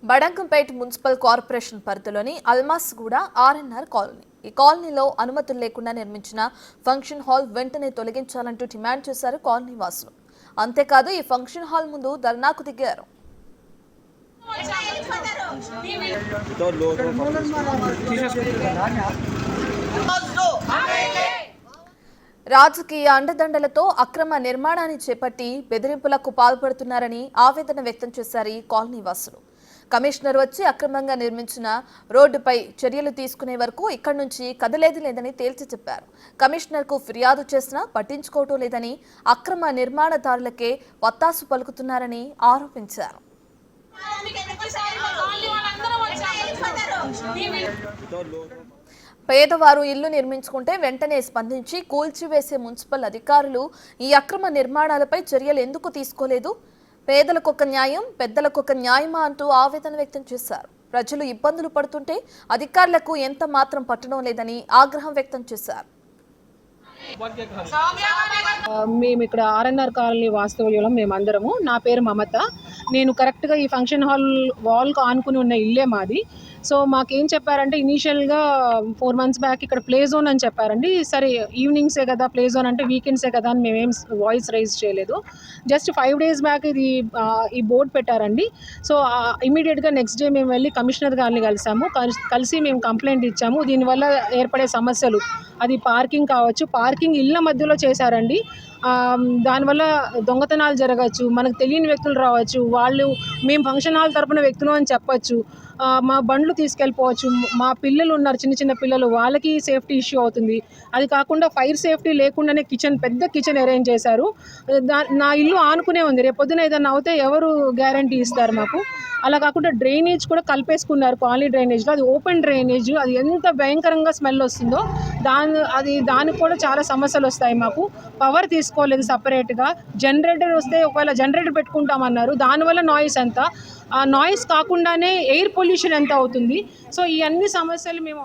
బడంగంపేట్ municipal corporation పరిధిలోని Almasguda RNR colony. ఈ కాలనీలో అనుమతులు లేకుండా నిర్మించిన ఫంక్షన్ హాల్ వెంటనే తొలగించాలంటూ డిమాండ్ చేశారు కాలనీ వాసులు. అంతేకాదు ఈ ఫంక్షన్ హాల్ ముందు ధర్నాకు దిగారు. రాజకీయ అండదండలతో అక్రమ నిర్మాణాన్ని చేపట్టి బెదిరింపులకు పాల్పడుతున్నారని ఆవేదన వ్యక్తం చేశారు ఈ కాలనీ వాసులు. కమిషనర్ వచ్చి అక్రమంగా నిర్మించిన రోడ్డుపై చర్యలు తీసుకునే వరకు ఇక్కడి నుంచి కదలేది లేదని తేల్చి చెప్పారు. కమిషనర్కు ఫిర్యాదు చేసినా పట్టించుకోవటం లేదని, అక్రమ నిర్మాణదారులకే వత్తాసు పలుకుతున్నారని ఆరోపించారు. పేదవారు ఇల్లు నిర్మించుకుంటే వెంటనే స్పందించి కూల్చివేసే మున్సిపల్ అధికారులు ఈ అక్రమ నిర్మాణాలపై చర్యలు ఎందుకు తీసుకోలేదు? పేదలకొక న్యాయం, పెద్దలకొక న్యాయమా అంటూ ఆవేదన వ్యక్తం చేశారు. ప్రజలు ఇబ్బందులు పడుతుంటే అధికారులకు ఎంత మాత్రం పట్టడం లేదని ఆగ్రహం వ్యక్తం చేశారు. మేము ఇక్కడ ఆర్ఎన్ఆర్ కాలనీ వాస్తవ్యంలో మేమందరము. నా పేరు మమత. నేను కరెక్ట్గా ఈ ఫంక్షన్ హాల్ వాల్కు ఆనుకుని ఉన్న ఇల్లే మాది. సో మాకేం చెప్పారంటే ఇనీషియల్గా 4 months బ్యాక్ ఇక్కడ ప్లే జోన్ అని చెప్పారండి. సరే ఈవినింగ్సే కదా, ప్లే జోన్ అంటే వీకెండ్సే కదా అని మేమేం వాయిస్ రైజ్ చేయలేదు. జస్ట్ 5 days బ్యాక్ ఇది ఈ బోర్డు పెట్టారండి. సో ఇమీడియట్గా నెక్స్ట్ డే మేము వెళ్ళి కమిషనర్ గారిని కలిసి మేము కంప్లైంట్ ఇచ్చాము. దీనివల్ల ఏర్పడే సమస్యలు, అది పార్కింగ్ కావచ్చు, పార్కింగ్ ఇళ్ళ మధ్యలో చేశారండి. దానివల్ల దొంగతనాలు జరగచ్చు, మనకు తెలియని వ్యక్తులు రావచ్చు, వాళ్ళు మేము ఫంక్షన్ హాల్ తరపున వ్యక్తులు అని చెప్పచ్చు, మా బండ్లు తీసుకెళ్ళిపోవచ్చు, మా పిల్లలు ఉన్నారు, చిన్న చిన్న పిల్లలు, వాళ్ళకి సేఫ్టీ ఇష్యూ అవుతుంది. అది కాకుండా ఫైర్ సేఫ్టీ లేకుండానే పెద్ద కిచెన్ అరేంజ్ చేశారు. నా ఇల్లు ఆనుకునే ఉంది, రేపొద్దున ఏదైనా అవుతే ఎవరు గ్యారంటీ ఇస్తారు మాకు? అలా కాకుండా డ్రైనేజ్ కూడా కలిపేసుకున్నారు కాలనీ డ్రైనేజ్లో. అది ఓపెన్ డ్రైనేజ్, అది ఎంత భయంకరంగా స్మెల్ వస్తుందో దానికి కూడా చాలా సమస్యలు వస్తాయి మాకు. పవర్ తీసుకోలేదు సపరేట్గా, జనరేటర్ వస్తే ఒకవేళ జనరేటర్ పెట్టుకుంటామన్నారు, దానివల్ల నాయిస్ ఎంత, ఆ నాయిస్ కాకుండానే ఎయిర్ పొల్యూషన్ ఎంత అవుతుంది. సో ఈ అన్ని సమస్యలు మేము